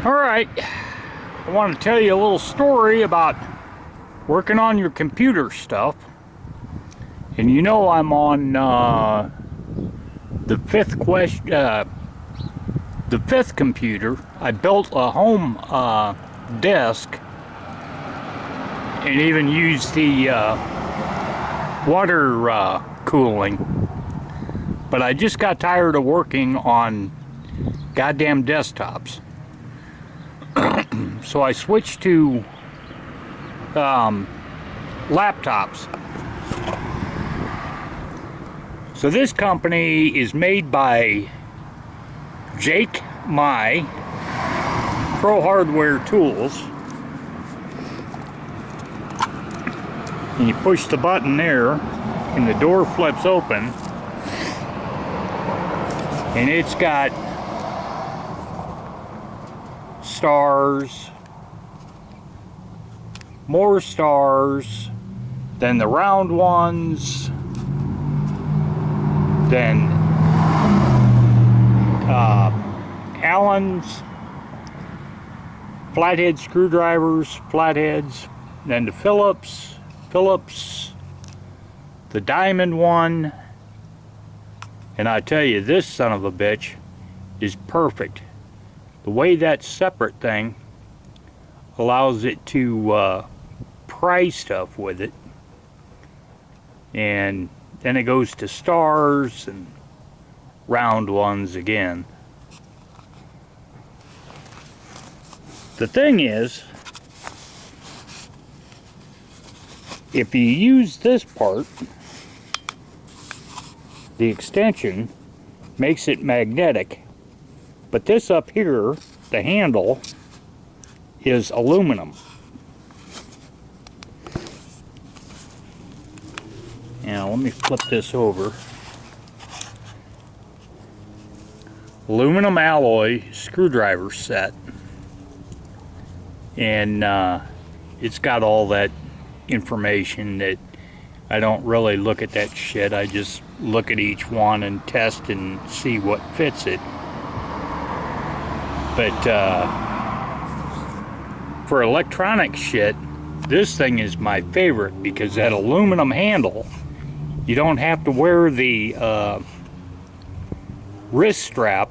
Alright, I want to tell you a little story about working on your computer stuff. And you know I'm on the fifth computer. I built a home desk and even used the water cooling. But I just got tired of working on goddamn desktops. So I switched to laptops. So this company is made by Jake Mai, Pro Hardware Tools. And you push the button there and the door flips open. And it's got stars, more stars, then the round ones, then Allen's, flathead screwdrivers, flatheads, then the Phillips, the diamond one, and I tell you, this son of a bitch is perfect. The way that separate thing allows it to pry stuff with it, and then it goes to stars and round ones again. The thing is, if you use this part, the extension makes it magnetic. But this up here, the handle, is aluminum. Now let me flip this over. Aluminum alloy screwdriver set. And it's got all that information that I don't really look at that shit. I just look at each one and test and see what fits it. But for electronic shit, this thing is my favorite because that aluminum handle, you don't have to wear the wrist strap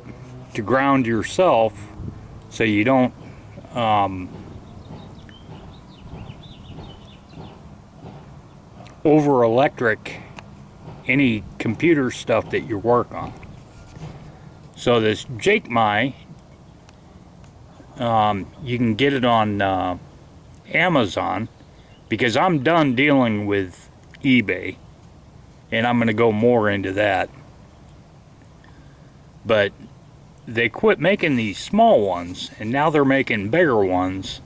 to ground yourself, so you don't over electric any computer stuff that you work on. So this Jake Mai, you can get it on Amazon, because I'm done dealing with eBay and I'm going to go more into that. But they quit making these small ones and now they're making bigger ones,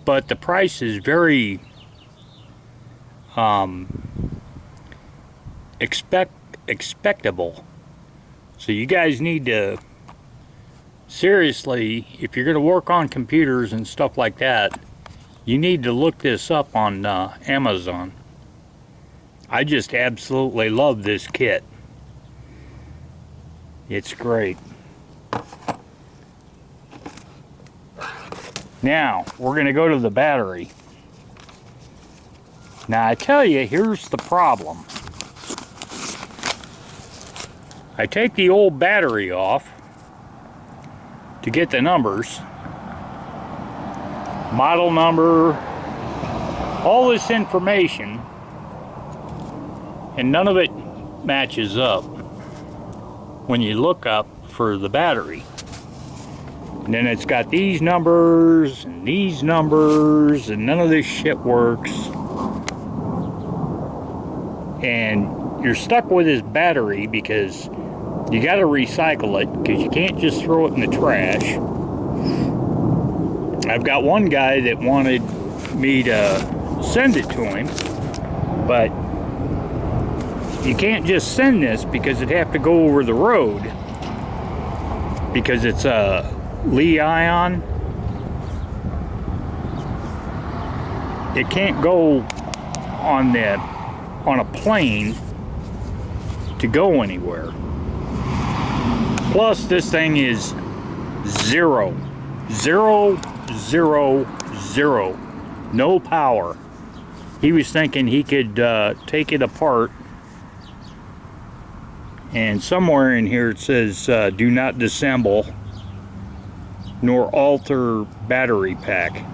but the price is very expectable. So you guys need to seriously, if you're going to work on computers and stuff like that, you need to look this up on Amazon. I just absolutely love this kit. It's great. Now we're going to go to the battery. Now I tell you, here's the problem. I take the old battery off to get the numbers, model number, all this information, and none of it matches up when you look up for the battery. And then it's got these numbers and these numbers, and none of this shit works. And you're stuck with this battery because you got to recycle it, because you can't just throw it in the trash. I've got one guy that wanted me to send it to him, but you can't just send this because it'd have to go over the road, because it's a Li-ion. It can't go on a plane to go anywhere. Plus, this thing is zero 0, 0, 0. No power. He was thinking he could take it apart. And somewhere in here it says, do not disassemble nor alter battery pack.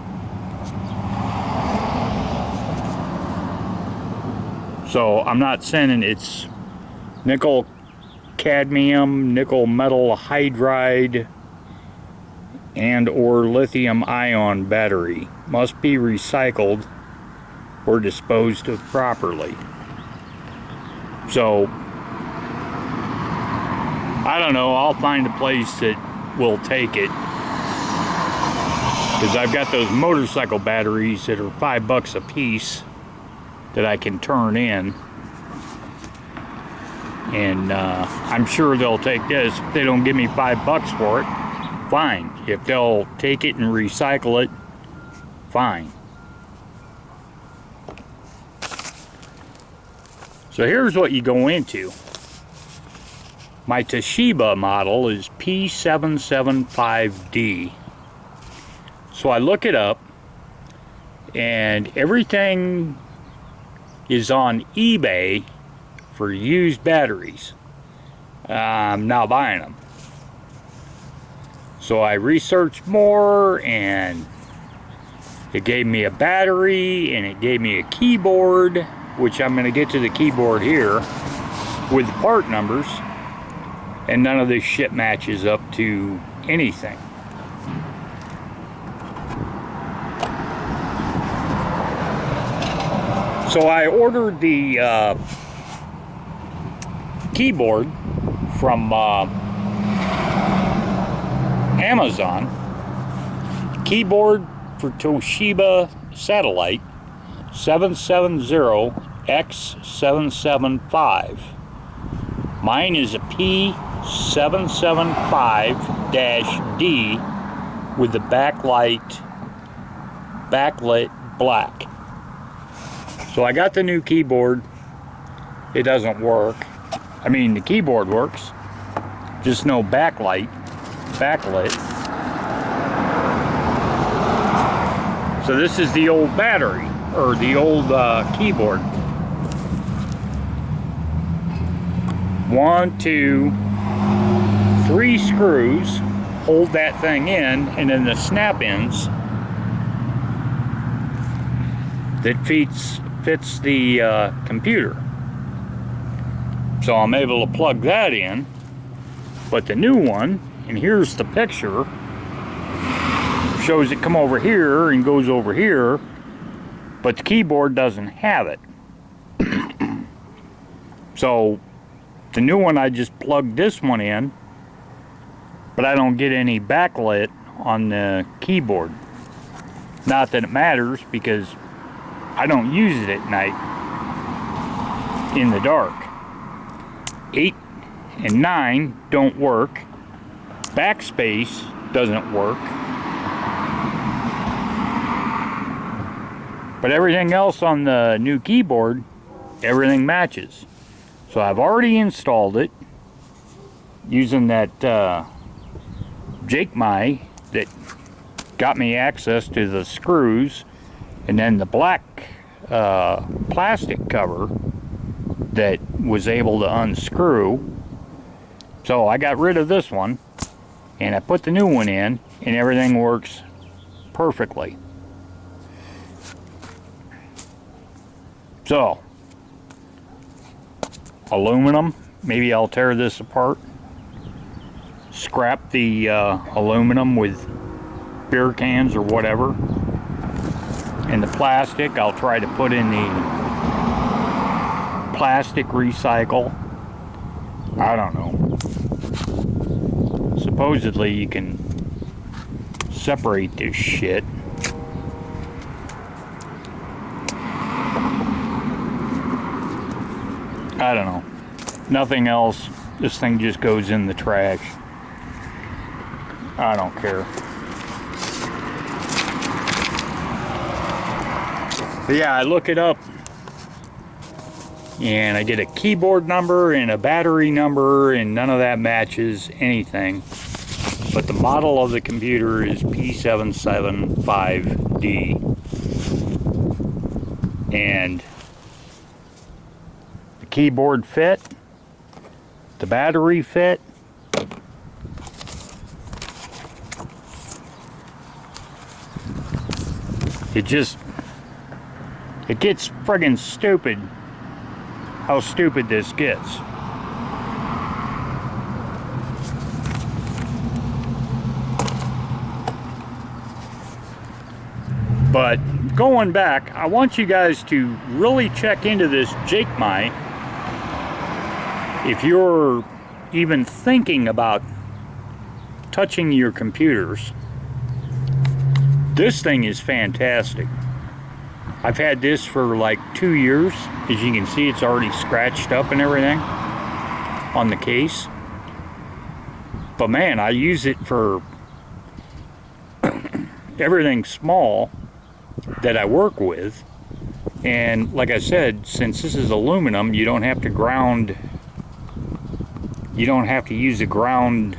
So I'm not sending, it's nickel cadmium, nickel metal hydride, and or lithium ion battery. Must be recycled or disposed of properly. So I don't know, I'll find a place that will take it, because I've got those motorcycle batteries that are $5 a piece that I can turn in, and I'm sure they'll take this. If they don't give me $5 for it, fine. If they'll take it and recycle it, fine. So here's what you go into. My Toshiba model is P775D. So I look it up, and everything is on eBay for used batteries. I'm not buying them. So I researched more, and it gave me a battery, and it gave me a keyboard, which I'm going to get to the keyboard here with the part numbers, and none of this shit matches up to anything. So I ordered the keyboard from Amazon. Keyboard for Toshiba Satellite 770X775. Mine is a P775-D with the backlit black. So I got the new keyboard. It doesn't work. I mean, the keyboard works, just no backlit. So this is the old battery, or the old keyboard. 1, 2, 3 screws hold that thing in, and then the snap ends that fits the computer. So I'm able to plug that in. But the new one, and here's the picture, shows it come over here and goes over here, but the keyboard doesn't have it. So the new one, I just plugged this one in, but I don't get any backlit on the keyboard. Not that it matters, because I don't use it at night in the dark. 8 and 9 don't work. Backspace doesn't work. But everything else on the new keyboard, everything matches. So I've already installed it using that Jacmai that got me access to the screws, and then the black plastic cover that was able to unscrew. So I got rid of this one, and I put the new one in, and everything works perfectly. So, aluminum, maybe I'll tear this apart, scrap the aluminum with beer cans or whatever, and the plastic I'll try to put in the plastic recycle. I don't know. Supposedly you can separate this shit. I don't know. Nothing else. This thing just goes in the trash. I don't care. But yeah, I look it up, and I get a keyboard number and a battery number, and none of that matches anything. but the model of the computer is P775D. And the keyboard fit, the battery fit. It gets friggin' stupid how stupid this gets. But going back, I want you guys to really check into this Jacmai if you're even thinking about touching your computers. This thing is fantastic. I've had this for like 2 years. As you can see, it's already scratched up and everything on the case. But man, I use it for everything small that I work with. And like I said, since this is aluminum, you don't have to ground, you don't have to use a ground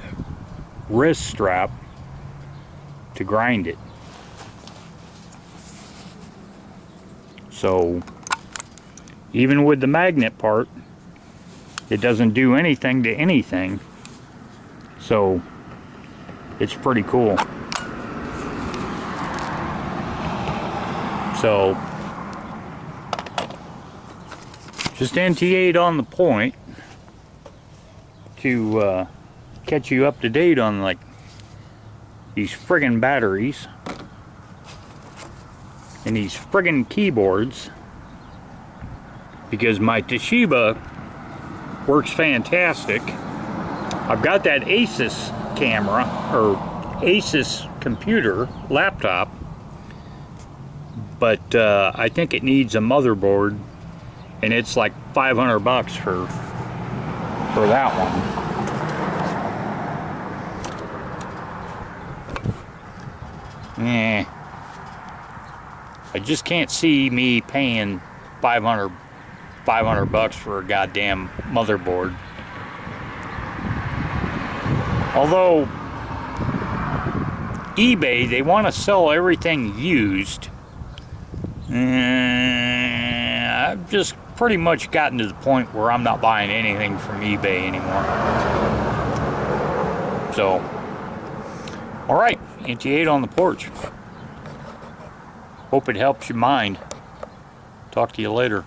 wrist strap to grind it. So even with the magnet part, it doesn't do anything to anything. So it's pretty cool. So just NT8 on the point to catch you up to date on like these friggin' batteries and these friggin' keyboards, because my Toshiba works fantastic. I've got that Asus camera or Asus computer laptop, but I think it needs a motherboard, and it's like $500 for that one. I just can't see me paying $500 for a goddamn motherboard. Although eBay, they want to sell everything used. I've just pretty much gotten to the point where I'm not buying anything from eBay anymore. So, alright, NT8 on the porch. Hope it helps your mind. Talk to you later.